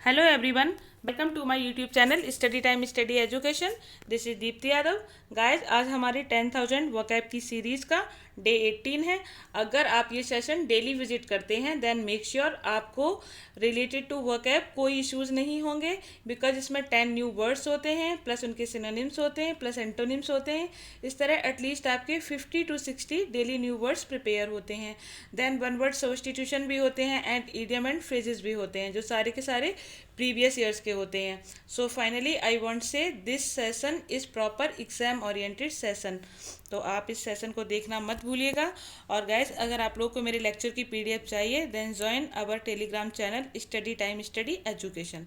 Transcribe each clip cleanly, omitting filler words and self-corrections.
Hello everyone, welcome to my YouTube channel Study Time Study Education. This is Deepti Yadav. Guys आज हमारी 10,000 vocab की series का day 18 है. अगर आप ये सेशन डेली विजिट करते हैं देन मेक श्योर आपको रिलेटेड टू वोकैब कोई इश्यूज़ नहीं होंगे, बिकॉज इसमें 10 न्यू वर्ड्स होते हैं, प्लस उनके सिनोनिम्स होते हैं, प्लस एंटोनिम्स होते हैं. इस तरह एटलीस्ट आपके 50 to 60 daily new words prepare होते हैं. देन वन वर्ड सब्स्टिट्यूशन भी होते हैं एंड इडियम एंड फ्रेजेस भी होते हैं, जो सारे के सारे प्रीवियस ईयर्स के होते हैं. So finally I want say this session is proper exam oriented session. तो आप इस सेशन को देखना मत भूलिएगा. और गाइस अगर आप लोग को मेरे लेक्चर की पीडीएफ चाहिए then join our Telegram channel study time study education.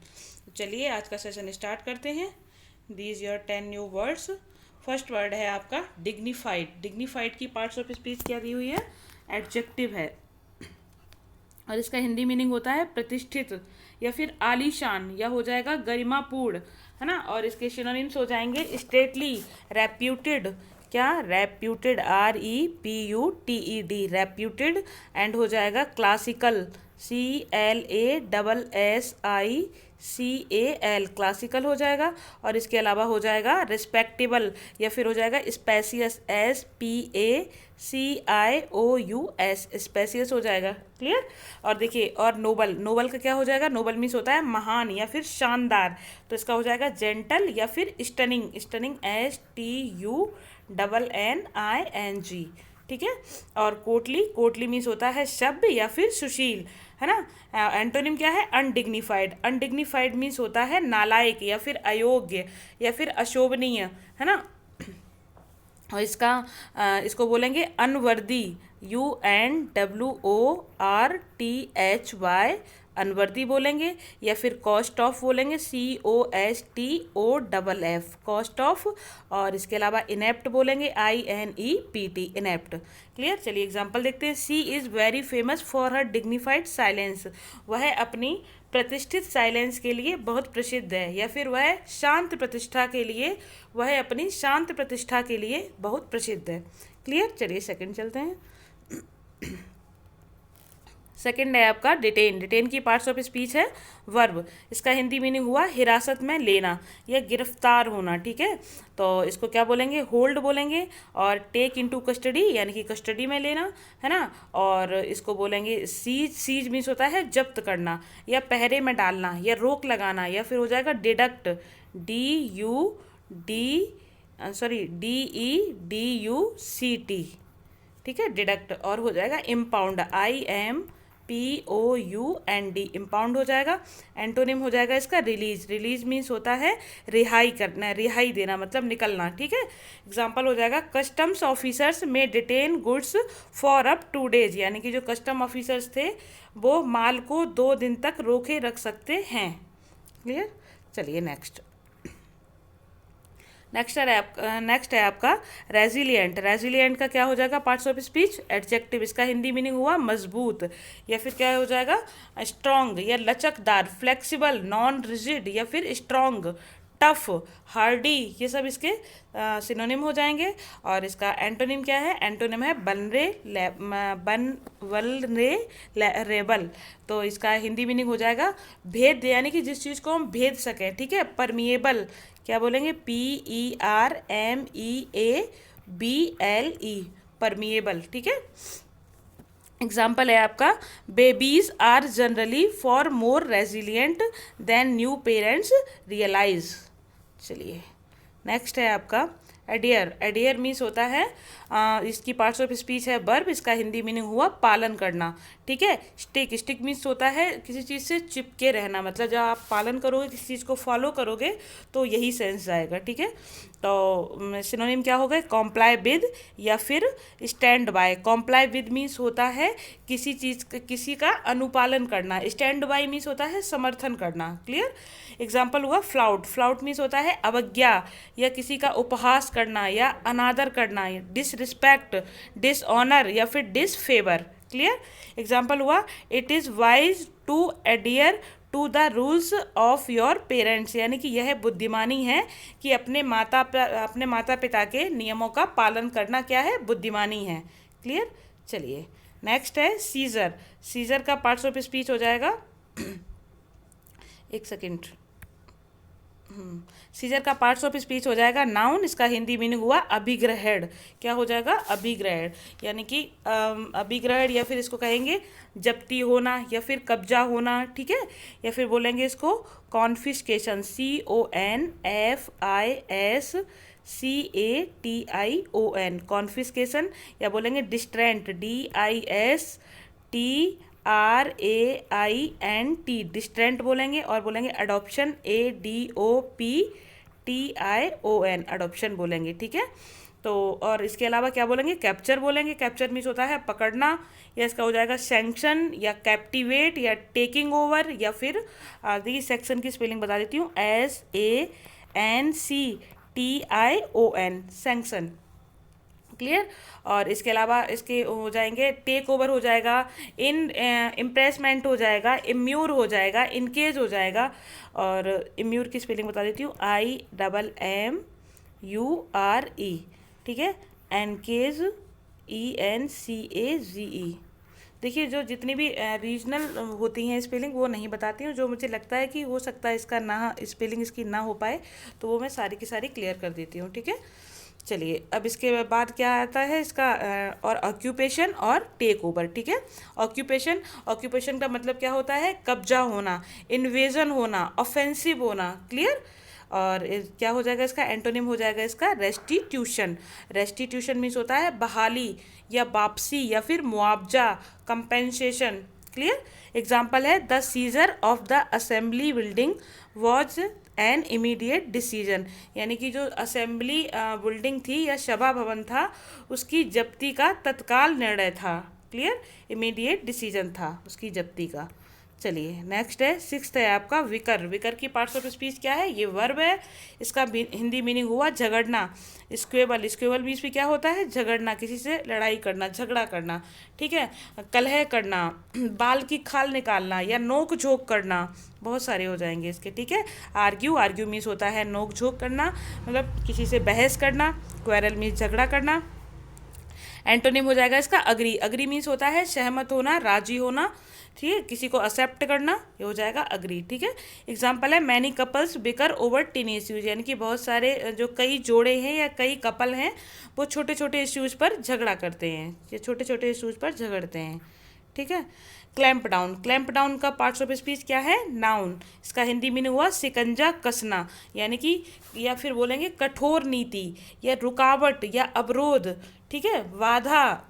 चलिए आज का सेशन स्टार्ट करते हैं. These your 10 new words. First word है आपका डिग्निफाइड. डिग्निफाइड की पार्ट्स ऑफ स्पीच क्या दी हुई है? एडजेक्टिव है और इसका हिंदी मीनिंग होता है प्रतिष्ठित या फिर आलीशान, या हो जाएगा गरिमापूर्ण, है ना. और इसके सिनोनिम्स हो जाएंगे स्टेटली, रेप्यूटेड, क्या रेप्यूटेड, REPUTED, रेप्यूटेड. एंड हो जाएगा क्लासिकल, CLASSICAL, क्लासिकल हो जाएगा. और इसके अलावा हो जाएगा रिस्पेक्टेबल या फिर हो जाएगा स्पेसियस, SPACIOUS, स्पेसियस हो जाएगा. क्लियर. और देखिए और नोबल, नोबल का क्या हो जाएगा? नोबल मीन्स होता है महान या फिर शानदार, तो इसका हो जाएगा जेंटल या फिर स्टनिंग, स्टनिंग STUNNING. ठीक है. और कोटली, कोटली मीन्स होता है शब्द या फिर सुशील, है ना. एंटोनिम क्या है? अनडिग्निफाइड. अनडिग्निफाइड मीन्स होता है नालायक या फिर अयोग्य या फिर अशोभनीय, है ना. और इसको बोलेंगे अनवर्दी, UNWORTHY, अनवर्दी बोलेंगे. या फिर कॉस्ट ऑफ बोलेंगे, COSTOFF, कॉस्ट ऑफ. और इसके अलावा इनेप्ट बोलेंगे, INEPT, इनेप्ट. क्लियर. चलिए एग्जांपल देखते हैं. She is very famous for her dignified silence. वह अपनी प्रतिष्ठित साइलेंस के लिए बहुत प्रसिद्ध है, या फिर वह शांत प्रतिष्ठा के लिए, वह अपनी शांत प्रतिष्ठा के लिए बहुत प्रसिद्ध है. क्लियर. चलिए सेकंड चलते हैं. सेकंड है आपका डिटेन. डिटेन की पार्ट्स ऑफ स्पीच है वर्ब. इसका हिंदी मीनिंग हुआ हिरासत में लेना या गिरफ्तार होना. ठीक है. तो इसको क्या बोलेंगे? होल्ड बोलेंगे. और टेक इनटू कस्टडी यानी कि कस्टडी में लेना, है ना. और इसको बोलेंगे सीज. सीज मीन्स होता है जब्त करना या पहरे में डालना या रोक लगाना. या फिर हो जाएगा डिडक्ट, DEDUCT. ठीक है. डिडक्ट. और हो जाएगा इम्पाउंड, IMPOUND, इम्पाउंड हो जाएगा. एंटोनिम हो जाएगा इसका रिलीज. रिलीज मीन्स होता है रिहाई करना, रिहाई देना, मतलब निकलना. ठीक है. एग्जाम्पल हो जाएगा कस्टम्स ऑफिसर्स में detain goods for up 2 days, यानी कि जो कस्टम ऑफिसर्स थे वो माल को 2 दिन तक रोके रख सकते हैं. क्लियर. चलिए नेक्स्ट. नेक्स्ट है आपका रेजिलियंट. रेजिलियंट का क्या हो जाएगा? Parts of speech adjective. इसका हिंदी मीनिंग हुआ मजबूत या फिर क्या हो जाएगा? स्ट्रॉन्ग या लचकदार, फ्लेक्सिबल, नॉन रिजिड या फिर स्ट्रॉन्ग, टफ, हार्डी, ये सब इसके सिनोनिम हो जाएंगे. और इसका एंटोनिम क्या है? एंटोनिम है वल्नरेबल. तो इसका हिंदी मीनिंग हो जाएगा भेद, यानी कि जिस चीज़ को हम भेद सकें. ठीक है. परमिएबल, क्या बोलेंगे? PERMEABLE, permeable. ठीक है. एग्जाम्पल है आपका babies are generally far more resilient than new parents realise. चलिए नेक्स्ट है आपका एडियर. एडियर मीन्स होता है इसकी पार्ट्स ऑफ स्पीच है वर्ब. इसका हिंदी मीनिंग हुआ पालन करना. ठीक है. स्टिक. स्टिक मीन्स होता है किसी चीज़ से चिपके रहना, मतलब जब आप पालन करोगे, किसी चीज़ को फॉलो करोगे तो यही सेंस जाएगा. ठीक है. तो सिनोनिम क्या हो गए? कॉम्प्लाई विद या फिर stand by. Comply with means होता है किसी चीज़, किसी का अनुपालन करना. स्टैंड बाय मीन्स होता है समर्थन करना. क्लियर. एग्जाम्पल हुआ फ्लाउट. फ्लाउट मीन्स होता है अवज्ञा या किसी का उपहास करना या अनादर करना, डिसरिस्पेक्ट, डिसऑनर या फिर डिसफेवर. क्लियर. एग्जाम्पल हुआ it is wise to adhere to the rules of your parents, यानी कि यह बुद्धिमानी है कि अपने माता पिता के नियमों का पालन करना क्या है? बुद्धिमानी है. क्लियर. चलिए नेक्स्ट है सीजर. सीजर का पार्ट्स ऑफ स्पीच हो जाएगा एक सेकेंड। सीजर का पार्ट्स ऑफ स्पीच हो जाएगा नाउन, इसका हिंदी मीनिंग हुआ अभिग्रहण। क्या हो जाएगा? अभिग्रहण, यानी कि अभिग्रहण, या फिर इसको कहेंगे जब्ती होना या फिर कब्जा होना, ठीक है। या फिर बोलेंगे इसको कॉन्फिस्केशन, CONFISCATION, कॉन्फिस्केशन। या बोलेंगे डिस्ट्रेंट, DISTRAINT, डिस्ट्रेंट बोलेंगे। और बोलेंगे अडॉप्शन, ADOPTION, अडॉप्शन बोलेंगे, ठीक है। तो और इसके अलावा क्या बोलेंगे? कैप्चर बोलेंगे। कैप्चर मीन्स होता है पकड़ना, या इसका हो जाएगा सैंक्शन या कैप्टिवेट या टेकिंग ओवर। या फिर देखिए सेक्शन की स्पेलिंग बता देती हूँ, SANCTION, सैंक्शन, क्लियर। और इसके अलावा इसके हो जाएंगे टेक ओवर हो जाएगा, इम्प्रेसमेंट हो जाएगा, इम्यूर हो जाएगा, इनकेज हो जाएगा। और इम्यूर की स्पेलिंग बता देती हूँ, IMMURE, ठीक है। Engage, ENCAGE। देखिए जो जितनी भी रीजनल होती हैं स्पेलिंग वो नहीं बताती हूँ, जो मुझे लगता है कि हो सकता है इसका ना स्पेलिंग इसकी ना हो पाए तो वो मैं सारी की सारी क्लियर कर देती हूँ, ठीक है। चलिए अब इसके बाद क्या आता है इसका और ऑक्यूपेशन और टेक ओवर, ठीक है। ऑक्यूपेशन, ऑक्यूपेशन का मतलब क्या होता है? कब्जा होना, इन्वेजन होना, ऑफेंसिव होना, क्लियर। और क्या हो जाएगा इसका? एंटोनिम हो जाएगा इसका रेस्टिट्यूशन। रेस्टिट्यूशन मीन्स होता है बहाली या वापसी या फिर मुआवजा, कंपेंसेशन, क्लियर। एग्जाम्पल है the seizure of the assembly building was an immediate decision, यानी कि जो असेंबली बिल्डिंग थी या सभा भवन था उसकी जब्ती का तत्काल निर्णय था, क्लियर। इमीडिएट डिसीजन था उसकी जब्ती का। चलिए नेक्स्ट है, सिक्स्थ है आपका विकर। विकर की पार्ट्स ऑफ स्पीच क्या है? ये वर्ब है, इसका हिंदी मीनिंग हुआ झगड़ना। स्क्वेबल, स्क्वेबल मीन्स भी क्या होता है? झगड़ना, किसी से लड़ाई करना, झगड़ा करना, ठीक है। कलह करना, बाल की खाल निकालना या नोक झोंक करना, बहुत सारे हो जाएंगे इसके, ठीक है। आर्ग्यू, आर्ग्यू मीन्स होता है नोक झोंक करना, मतलब किसी से बहस करना। क्वेरल मीन्स झगड़ा करना। एंटोनिम हो जाएगा इसका अग्री। अग्री मीन्स होता है सहमत होना, राजी होना, ठीक है, किसी को एक्सेप्ट करना, ये हो जाएगा अग्री, ठीक है। एग्जाम्पल है many couples beaker over tin issues, यानी कि बहुत सारे जो कई जोड़े हैं या कई कपल हैं वो छोटे छोटे इश्यूज पर झगड़ा करते हैं, ये छोटे छोटे इश्यूज पर झगड़ते हैं, ठीक है। क्लैंप डाउन, क्लैंप डाउन का पार्ट्स ऑफ स्पीच क्या है? नाउन, इसका हिंदी मीनिंग हुआ शिकंजा कसना, यानी कि या फिर बोलेंगे कठोर नीति या रुकावट या अवरोध, ठीक है, बाधा।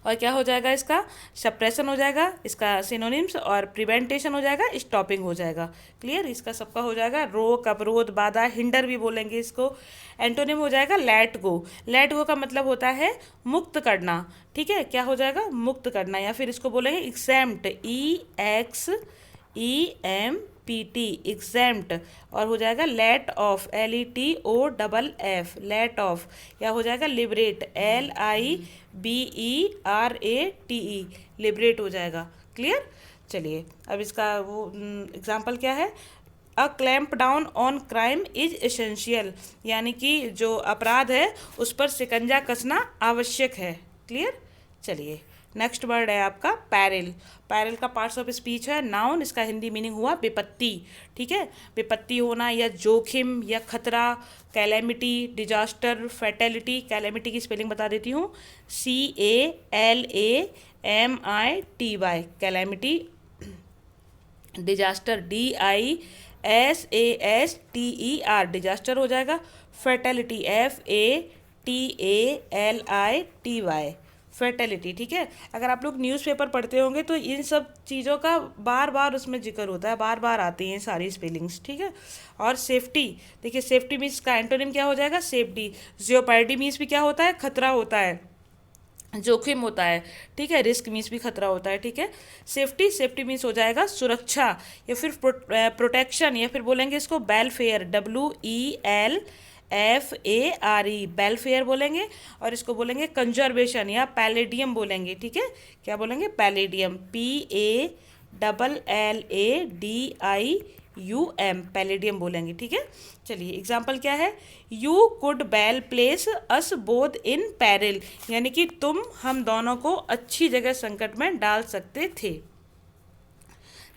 और क्या हो जाएगा इसका? सप्रेशन हो जाएगा, इसका सिनोनिम्स, और प्रिवेंटेशन हो जाएगा, स्टॉपिंग हो जाएगा, क्लियर। इसका सबका हो जाएगा रोक, अवरोध, बाधा, हिंडर भी बोलेंगे इसको। एंटोनिम हो जाएगा लेट गो। लेट गो का मतलब होता है मुक्त करना, ठीक है। क्या हो जाएगा? मुक्त करना। या फिर इसको बोलेंगे एक्सेम्प्ट, EXEMPT, एग्जेम्प्ट। और हो जाएगा let off, LETOFF, let off. या हो जाएगा लिबरेट, LIBERATE, लिबरेट हो जाएगा, क्लियर। चलिए अब इसका वो एग्जाम्पल क्या है? A clamp down on crime is essential, यानी कि जो अपराध है उस पर शिकंजा कसना आवश्यक है, क्लियर। चलिए नेक्स्ट वर्ड है आपका पैरिल। पैरिल का पार्ट्स ऑफ स्पीच है नाउन, इसका हिंदी मीनिंग हुआ विपत्ति, ठीक है। विपत्ति होना या जोखिम या खतरा, कैलेमिटी, डिजास्टर, फैटेलिटी। कैलेमिटी की स्पेलिंग बता देती हूँ, CALAMITY, calamity. Disaster, DISASTER, disaster हो जाएगा। फैटेलिटी, FATALITY, फर्टिलिटी, ठीक है। अगर आप लोग न्यूज़पेपर पढ़ते होंगे तो इन सब चीज़ों का बार बार उसमें जिक्र होता है, बार बार आती हैं सारी स्पेलिंग्स, ठीक है। और सेफ्टी, देखिए सेफ्टी मीन्स का एंटोनिम क्या हो जाएगा? सेफ्टी। जियोपर्डी मीन्स भी क्या होता है? खतरा होता है, जोखिम होता है, ठीक है। रिस्क मीन्स भी खतरा होता है, ठीक है। सेफ्टी, सेफ्टी मीन्स हो जाएगा सुरक्षा या फिर प्रोटेक्शन, या फिर बोलेंगे इसको वेलफेयर, WELFARE, वेलफेयर बोलेंगे। और इसको बोलेंगे कंजर्वेशन या पैलेडियम बोलेंगे, ठीक है। क्या बोलेंगे? पैलेडियम, PALLADIUM, पैलेडियम बोलेंगे, ठीक है। चलिए एग्जाम्पल क्या है? You could well place us both in peril, यानी कि तुम हम दोनों को अच्छी जगह संकट में डाल सकते थे।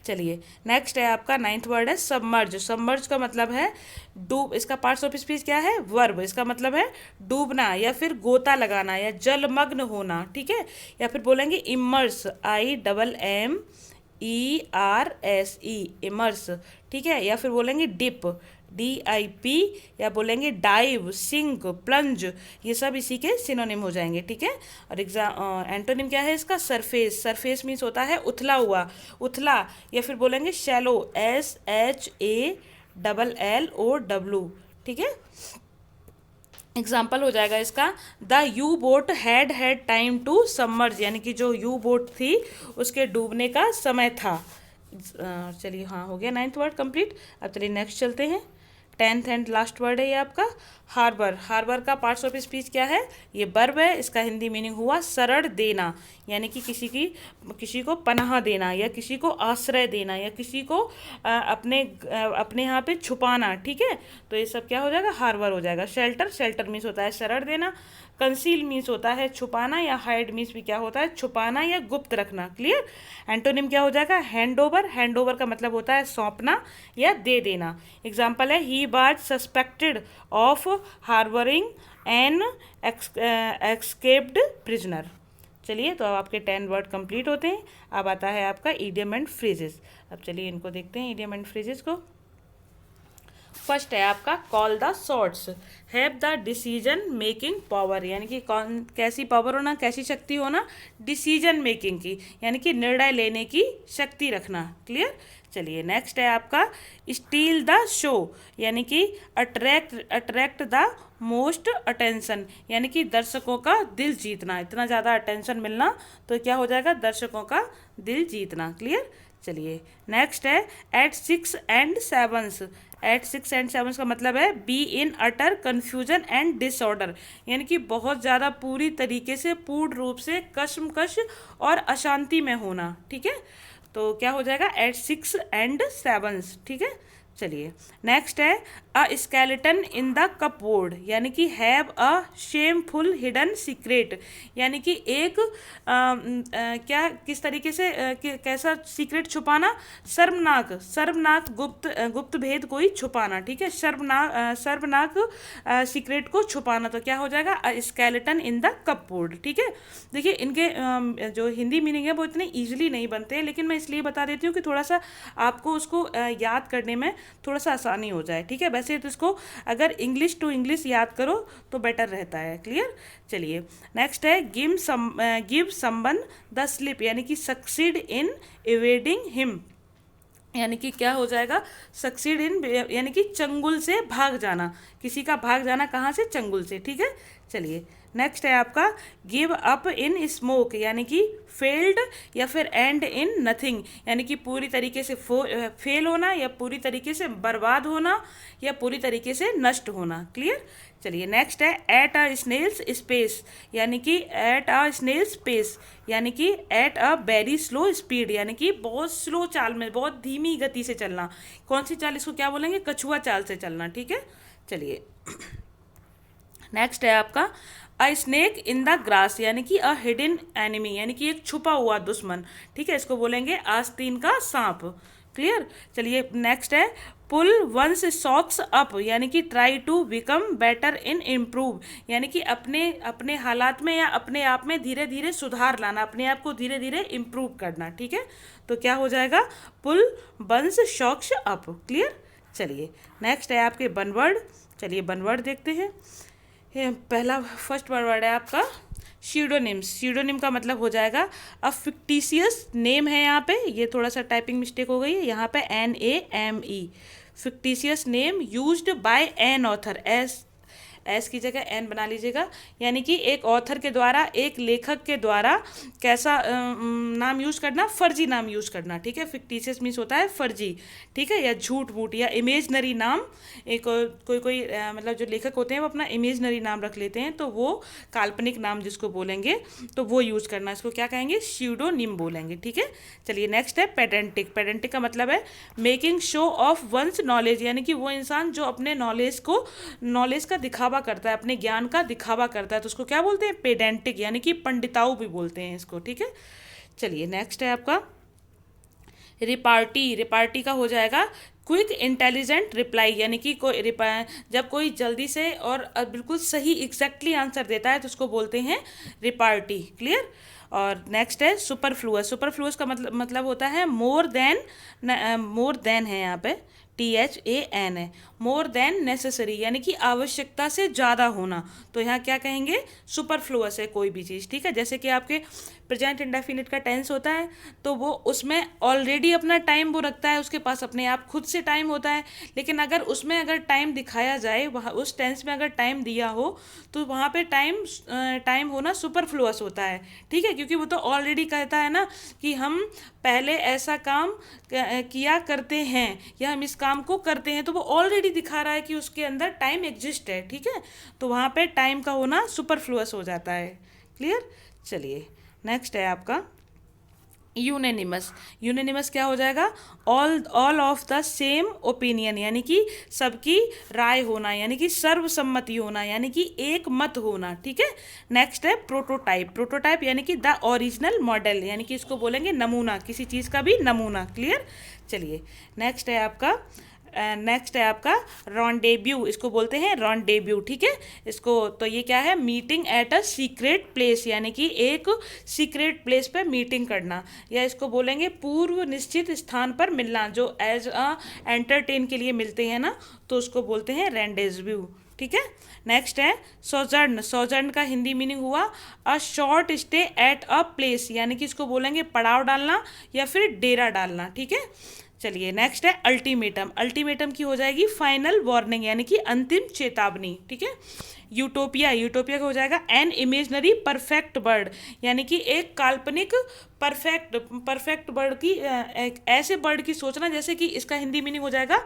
चलिए नेक्स्ट है आपका नाइन्थ वर्ड है सबमर्ज। सबमर्ज का मतलब है डूब, इसका पार्ट्स ऑफ स्पीच क्या है, वर्ब। इसका मतलब है डूबना या फिर गोता लगाना या जलमग्न होना, ठीक है। या फिर बोलेंगे इमर्स, IMMERSE, इमर्स, ठीक है। या फिर बोलेंगे डिप, DIP, या बोलेंगे डाइव, सिंक, प्लंज, ये सब इसी के सिनोनिम हो जाएंगे, ठीक है। और एंटोनिम क्या है इसका, सरफेस। सरफेस मीन्स होता है उथला हुआ, उथला। या फिर बोलेंगे शैलो, SHALLOW, ठीक है। एग्जाम्पल हो जाएगा इसका, the U boat had time to submerge, यानी कि जो यू बोट थी उसके डूबने का समय था। चलिए हाँ, हो गया नाइन्थ वर्ड कंप्लीट। अब चलिए नेक्स्ट चलते हैं। 10th एंड लास्ट वर्ड है ये आपका हार्बर। हार्बर का पार्ट्स ऑफ स्पीच क्या है, ये वर्ब है। इसका हिंदी मीनिंग हुआ शरण देना, यानी कि किसी को पनाह देना या किसी को आश्रय देना या किसी को अपने यहाँ पे छुपाना, ठीक है। तो ये सब क्या हो जाएगा, हार्बर हो जाएगा। शेल्टर, शेल्टर मीन्स होता है शरण देना। कंसील मीन्स होता है छुपाना, या हाइड मीन्स भी क्या होता है, छुपाना या गुप्त रखना, क्लियर। एंटोनिम क्या हो जाएगा, हैंड ओवर। हैंड ओवर का मतलब होता है सौंपना या दे देना। एग्जाम्पल है, he was suspected of harbouring an escaped prisoner. चलिए, तो अब आपके 10 वर्ड कंप्लीट होते हैं। अब आता है आपका इडियम एंड फ्रेजेस। अब चलिए इनको देखते हैं, इडियम एंड फ्रेजेस को। फर्स्ट है आपका call the shots, have the decision making power, यानी कि कौन कैसी पावर होना, कैसी शक्ति होना, डिसीजन मेकिंग की, यानी कि निर्णय लेने की शक्ति रखना, क्लियर। चलिए नेक्स्ट है आपका स्टील द शो, यानी कि अट्रैक्ट द मोस्ट अटेंशन, यानी कि दर्शकों का दिल जीतना, इतना ज़्यादा अटेंशन मिलना, तो क्या हो जाएगा, दर्शकों का दिल जीतना, क्लियर। चलिए नेक्स्ट है एट 6 and 7। एट 6 and 7 का मतलब है be in utter confusion and disorder, यानी कि बहुत ज़्यादा पूरी तरीके से, पूर्ण रूप से कश्मकश और अशांति में होना, ठीक है। तो क्या हो जाएगा, एट 6 and 7, ठीक है। चलिए नेक्स्ट है a skeleton in the cupboard, यानी कि have a shameful hidden secret, यानी कि एक क्या किस तरीके से कैसा सीक्रेट छुपाना, शर्मनाक गुप्त भेद कोई छुपाना, ठीक है। शर्मनाक सीक्रेट को छुपाना, तो क्या हो जाएगा, a skeleton in the cupboard, ठीक है। देखिए इनके जो हिंदी मीनिंग है वो इतने ईजिली नहीं बनते हैं, लेकिन मैं इसलिए बता देती हूँ कि थोड़ा सा आपको उसको याद करने में थोड़ा सा आसानी हो जाए, ठीक है। वैसे तो इसको अगर इंग्लिश टू इंग्लिश याद करो तो बेटर रहता है, क्लियर। चलिए नेक्स्ट है गिव समवन द स्लिप, यानी कि सक्सीड इन एवेडिंग हिम, यानी कि क्या हो जाएगा, सक्सीड इन, यानी कि चंगुल से भाग जाना, किसी का भाग जाना कहाँ से, चंगुल से, ठीक है। चलिए नेक्स्ट है आपका गिव अप इन स्मोक, यानी कि फेल्ड या फिर एंड इन नथिंग, यानी कि पूरी तरीके से फेल होना या पूरी तरीके से बर्बाद होना या पूरी तरीके से नष्ट होना, क्लियर। चलिए नेक्स्ट है एट अ स्नेल्स स्पेस, यानी कि एट अ स्नेल्स पेस, यानी कि at a very slow speed, यानी कि बहुत स्लो चाल में, बहुत धीमी गति से चलना। कौन सी चाल, इसको क्या बोलेंगे, कछुआ चाल से चलना, ठीक है। चलिए नेक्स्ट है आपका अ स्नेक इन द ग्रास, यानी कि अ हिडन एनिमी, यानी कि एक छुपा हुआ दुश्मन, ठीक है। इसको बोलेंगे आस्तीन का सांप, क्लियर। चलिए नेक्स्ट है पुल वंस सॉक्स अप, यानी कि try to become better in improve, यानी कि अपने हालात में या अपने आप में धीरे धीरे सुधार लाना, अपने आप को धीरे धीरे इम्प्रूव करना, ठीक है। तो क्या हो जाएगा, पुल वंस सॉक्स अप, क्लियर। चलिए नेक्स्ट है आपके वन वर्ड। चलिए वन वर्ड देखते हैं। पहला फर्स्ट वर्ड है आपका सीडोनिम। सीडोनिम का मतलब हो जाएगा अ फिक्टिशियस नेम है, यहाँ पे ये थोड़ा सा टाइपिंग मिस्टेक हो गई है, यहाँ पे NAME, fictitious name used by an author, S की जगह एन बना लीजिएगा, यानी कि एक ऑथर के द्वारा, एक लेखक के द्वारा कैसा नाम यूज़ करना, फर्जी नाम यूज़ करना, ठीक है। फिक्टिशियस मीन्स होता है फर्जी, ठीक है, या झूठ मूठ या इमेजनरी नाम। एक कोई मतलब जो लेखक होते हैं वो अपना इमेजनरी नाम रख लेते हैं, तो वो काल्पनिक नाम जिसको बोलेंगे तो वो यूज़ करना, इसको क्या कहेंगे, स्यूडोनिम बोलेंगे, ठीक है। चलिए नेक्स्ट है पेडेंटिक। पेडेंटिक का मतलब है making show off one's knowledge, यानी कि वो इंसान जो अपने नॉलेज का दिखावा करता है, अपने ज्ञान का दिखावा करता है, तो उसको क्या बोलते हैं, पेडेंटिक, यानी कि पंडिताऊ भी बोलते हैं इसको, ठीक है। चलिए नेक्स्ट है आपका रिपार्टी, रिपार्टी का हो जाएगा क्विक इंटेलिजेंट रिप्लाई, यानी कि जब कोई जल्दी से और बिल्कुल सही एग्जैक्टली आंसर देता है तो उसको बोलते हैं रिपार्टी। क्लियर। और नेक्स्ट है सुपरफ्लुअस। सुपरफ्लुअस का मतलब होता है मोर देन, मोर देन है यहाँ पे THAN है, मोर देन नेसेसरी, यानी कि आवश्यकता से ज़्यादा होना। तो यहाँ क्या कहेंगे, सुपरफ्लुअस है कोई भी चीज़। ठीक है, जैसे कि आपके प्रेजेंट इंडेफिनिट का टेंस होता है तो वो उसमें ऑलरेडी अपना टाइम वो रखता है, उसके पास अपने आप खुद से टाइम होता है। लेकिन अगर उसमें अगर टाइम दिखाया जाए, वहाँ उस टेंस में अगर टाइम दिया हो तो वहाँ पे टाइम होना सुपरफ्लुअस होता है। ठीक है, क्योंकि वो तो ऑलरेडी कहता है ना कि हम पहले ऐसा काम किया करते हैं या हम इस काम को करते हैं, तो वो ऑलरेडी दिखा रहा है कि उसके अंदर टाइम एग्जिस्ट है। ठीक है, तो वहाँ पे टाइम का होना सुपरफ्लुअस हो जाता है। क्लियर। चलिए नेक्स्ट है आपका यूनेनिमस। यूनेनिमस क्या हो जाएगा, all of the same opinion, यानी कि सबकी राय होना, यानी कि सर्वसम्मति होना, यानी कि एक मत होना। ठीक है। नेक्स्ट है प्रोटोटाइप। प्रोटोटाइप यानी कि द ओरिजिनल मॉडल, यानी कि इसको बोलेंगे नमूना, किसी चीज़ का भी नमूना। क्लियर। चलिए नेक्स्ट है आपका रॉन्डेब्यू, इसको बोलते हैं रॉन्डेब्यू। ठीक है, इसको तो ये क्या है, meeting at a secret place, यानी कि एक सीक्रेट प्लेस पे मीटिंग करना, या इसको बोलेंगे पूर्व निश्चित स्थान पर मिलना, जो एज अ एंटरटेन के लिए मिलते हैं ना, तो उसको बोलते हैं रेंडेजव्यू। ठीक है। नेक्स्ट है सोजर्न। सोजर्न का हिंदी मीनिंग हुआ a short stay at a place, यानी कि इसको बोलेंगे पड़ाव डालना या फिर डेरा डालना। ठीक है। चलिए नेक्स्ट है अल्टीमेटम। अल्टीमेटम की हो जाएगी फाइनल वार्निंग, यानी कि अंतिम चेतावनी। ठीक है। यूटोपिया। यूटोपिया का हो जाएगा एन इमेजनरी परफेक्ट बर्ड, यानी कि एक काल्पनिक परफेक्ट बर्ड की, एक ऐसे बर्ड की सोचना, जैसे कि इसका हिंदी मीनिंग हो जाएगा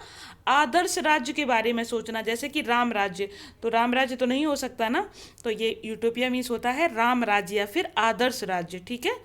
आदर्श राज्य के बारे में सोचना, जैसे कि राम राज्य। तो राम राज्य तो नहीं हो सकता ना, तो ये यूटोपिया मीन्स होता है राम राज्य या फिर आदर्श राज्य। ठीक है।